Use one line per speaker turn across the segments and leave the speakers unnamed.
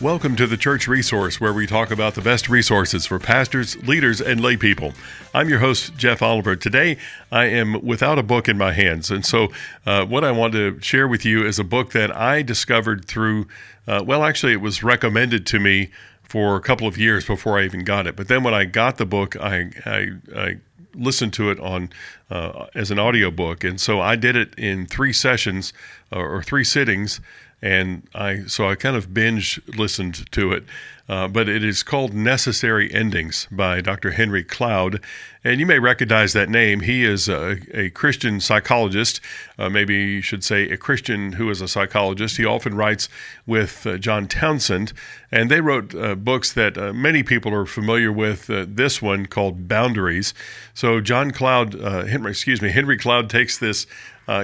Welcome to the Church Resource, where we talk about the best resources for pastors, leaders, and lay people. I'm your host, Jeff Oliver. Today, I am without a book in my hands, and so what I want to share with you is a book that I discovered through, actually, it was recommended to me for a couple of years before I even got it. But then when I got the book, I listened to it on as an audiobook, and so I did it in 3 sessions or 3 sittings. And I kind of binge listened to it, but it is called Necessary Endings by Dr. Henry Cloud, and you may recognize that name. He is a Christian psychologist, maybe you should say a Christian who is a psychologist. He often writes with John Townsend, and they wrote books that many people are familiar with. This one called Boundaries. So Henry Cloud takes this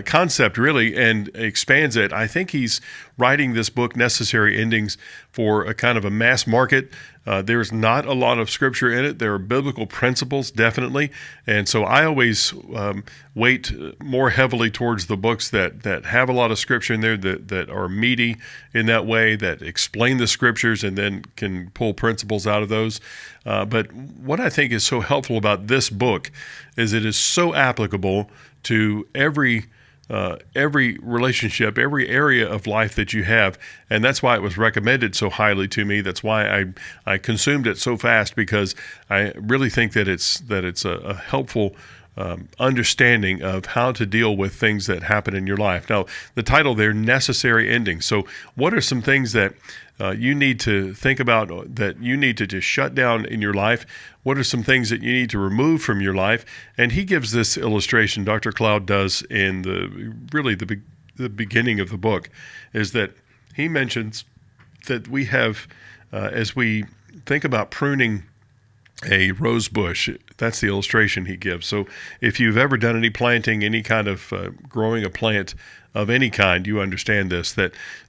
concept really and expands it. I think he's writing this book, Necessary Endings, for a kind of a mass market. There's not a lot of scripture in it. There are biblical principles, definitely. And so I always weight more heavily towards the books that have a lot of scripture in there, that are meaty in that way, that explain the scriptures and then can pull principles out of those. But what I think is so helpful about this book is it is so applicable to every relationship, every area of life that you have, and that's why it was recommended so highly to me. That's why I consumed it so fast, because I really think that it's a helpful understanding of how to deal with things that happen in your life. Now, the title there, Necessary Endings. So, what are some things that you need to think about, that you need to just shut down in your life? What are some things that you need to remove from your life? And he gives this illustration, Dr. Cloud does, in the beginning of the book, is that he mentions that we have, as we think about pruning a rose bush, that's the illustration he gives. So if you've ever done any planting, any kind of growing a plant of any kind, you understand this.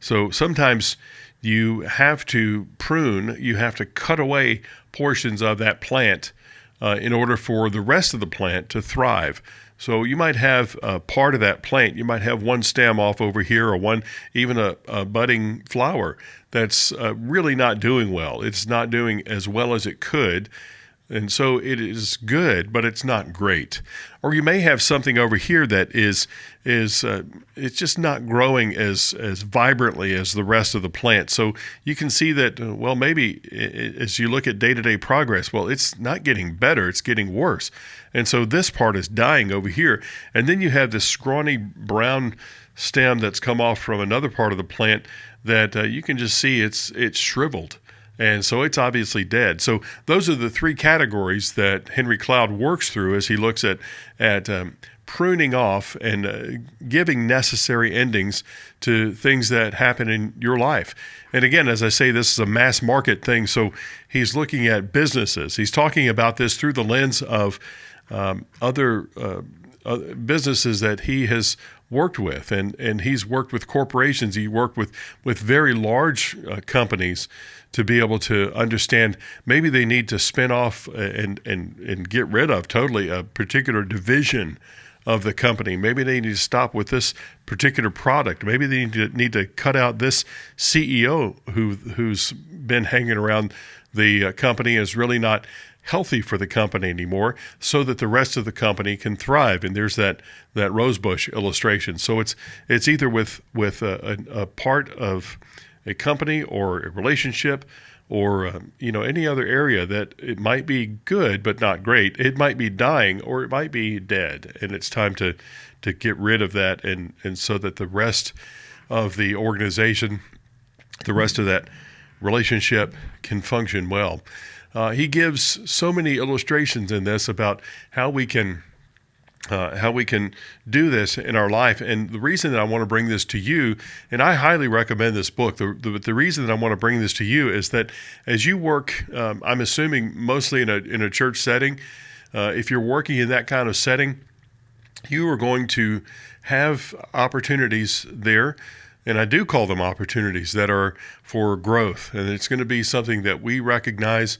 So sometimes you have to prune, you have to cut away portions of that plant in order for the rest of the plant to thrive. So you might have a part of that plant, you might have one stem off over here, or even a budding flower that's really not doing well. It's not doing as well as it could. And so it is good, but it's not great. Or you may have something over here that is it's just not growing as vibrantly as the rest of the plant. So you can see that, maybe as you look at day-to-day progress, it's not getting better, it's getting worse. And so this part is dying over here. And then you have this scrawny brown stem that's come off from another part of the plant that you can just see it's shriveled. And so it's obviously dead. So those are the 3 categories that Henry Cloud works through as he looks at pruning off and giving necessary endings to things that happen in your life. And again, as I say, this is a mass market thing. So he's looking at businesses. He's talking about this through the lens of other businesses that he has worked with, and he's worked with corporations. He worked with very large companies to be able to understand maybe they need to spin off and get rid of totally a particular division of the company. Maybe they need to stop with this particular product. Maybe they need to cut out this CEO who's been hanging around the company, is really not healthy for the company anymore, so that the rest of the company can thrive. And there's that rosebush illustration. So it's either with a part of a company or a relationship or any other area that it might be good but not great. It might be dying or it might be dead, and it's time to get rid of that, and so that the rest of the organization, the rest of that relationship can function well. He gives so many illustrations in this about how we can do this in our life. And the reason that I want to bring this to you, and I highly recommend this book, the reason that I want to bring this to you is that as you work, I'm assuming mostly in a church setting, if you're working in that kind of setting, you are going to have opportunities there. And I do call them opportunities that are for growth. And it's going to be something that we recognize.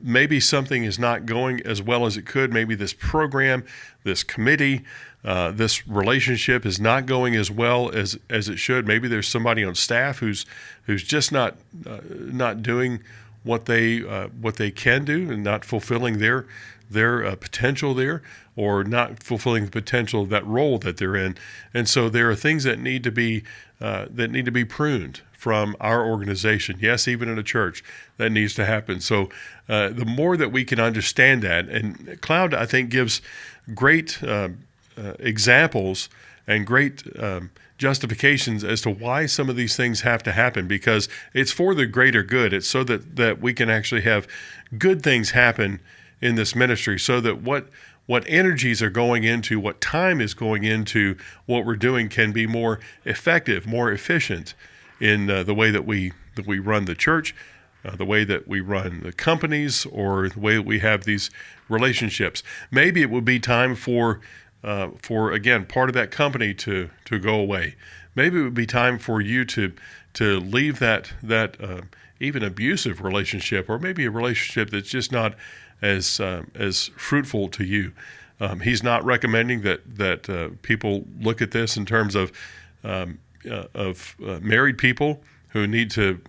Maybe something is not going as well as it could. Maybe this program, this committee, this relationship is not going as well as it should. Maybe there's somebody on staff who's just not doing what they can do and not fulfilling their potential there, or not fulfilling the potential of that role that they're in. And so there are things that need to be pruned from our organization. Yes, even in a church, that needs to happen. So the more that we can understand that, and Cloud, I think, gives great examples and great justifications as to why some of these things have to happen, because it's for the greater good. It's so that we can actually have good things happen in this ministry, so that what energies are going into, what time is going into what we're doing, can be more effective, more efficient in the way that we run the church, the way that we run the companies, or the way that we have these relationships. Maybe it would be time for again, part of that company to go away. Maybe it would be time for you to leave that even abusive relationship, or maybe a relationship that's just not as fruitful to you. He's not recommending that people look at this in terms of married people who need to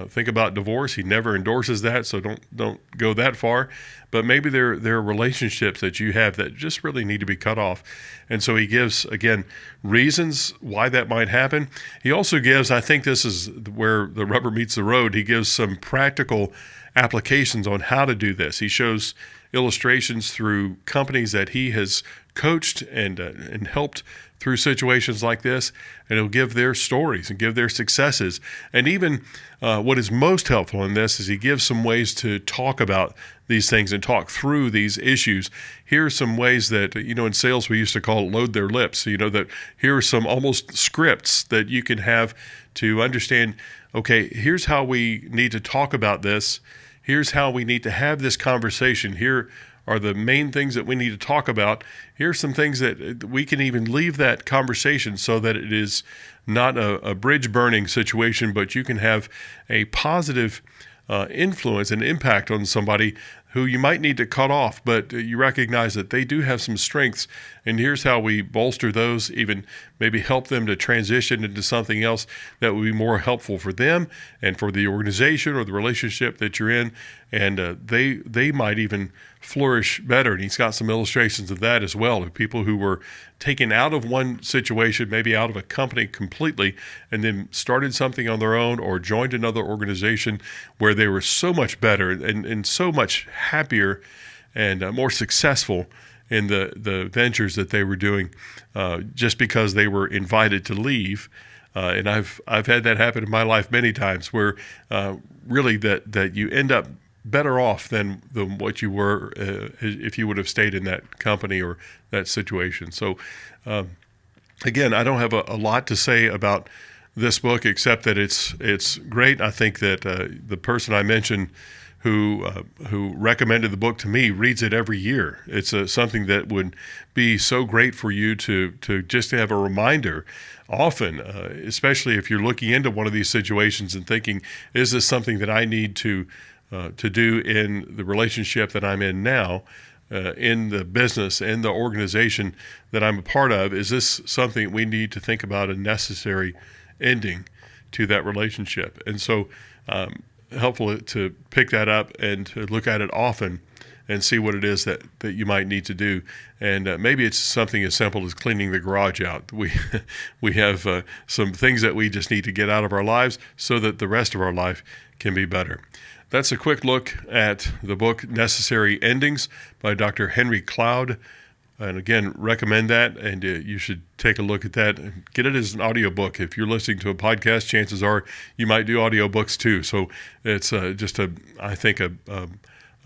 think about divorce. He never endorses that, so don't go that far. But maybe there are relationships that you have that just really need to be cut off. And so he gives, again, reasons why that might happen. He also gives, I think this is where the rubber meets the road, he gives some practical applications on how to do this. He shows illustrations through companies that he has coached and helped through situations like this, and he'll give their stories and give their successes. And even what is most helpful in this is he gives some ways to talk about these things and talk through these issues. Here are some ways that, in sales we used to call it load their lips. That here are some almost scripts that you can have to understand, okay, here's how we need to talk about this. Here's how we need to have this conversation. Here are the main things that we need to talk about. Here's some things that we can even leave that conversation so that it is not a bridge burning situation, but you can have a positive influence and impact on somebody who you might need to cut off, but you recognize that they do have some strengths, and here's how we bolster those, even maybe help them to transition into something else that would be more helpful for them and for the organization or the relationship that you're in, and they might even flourish better. And he's got some illustrations of that as well, of people who were taken out of one situation, maybe out of a company completely, and then started something on their own or joined another organization where they were so much better and so much happier and more successful in the ventures that they were doing, just because they were invited to leave. And I've had that happen in my life many times, where really that you end up better off than what you were if you would have stayed in that company or that situation. So again, I don't have a lot to say about this book except that it's great. I think that the person I mentioned who recommended the book to me reads it every year. It's something that would be so great for you to just have a reminder often, especially if you're looking into one of these situations and thinking, is this something that I need to do in the relationship that I'm in now, in the business, in the organization that I'm a part of? Is this something we need to think about, a necessary ending to that relationship? And so helpful to pick that up and to look at it often and see what it is that you might need to do. And maybe it's something as simple as cleaning the garage out. We have some things that we just need to get out of our lives so that the rest of our life can be better. That's a quick look at the book Necessary Endings by Dr. Henry Cloud. And again, recommend that, and you should take a look at that and get it as an audiobook. If you're listening to a podcast, chances are you might do audiobooks too. So it's just I think a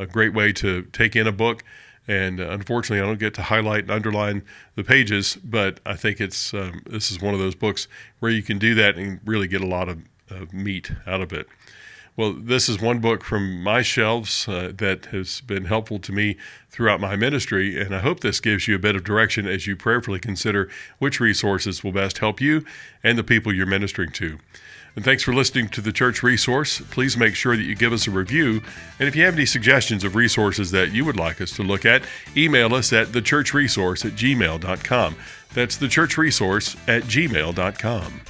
great way to take in a book. And unfortunately, I don't get to highlight and underline the pages, but I think this is one of those books where you can do that and really get a lot of meat out of it. Well, this is one book from my shelves that has been helpful to me throughout my ministry, and I hope this gives you a bit of direction as you prayerfully consider which resources will best help you and the people you're ministering to. And thanks for listening to the Church Resource. Please make sure that you give us a review. And if you have any suggestions of resources that you would like us to look at, email us at thechurchresource@gmail.com. That's thechurchresource@gmail.com.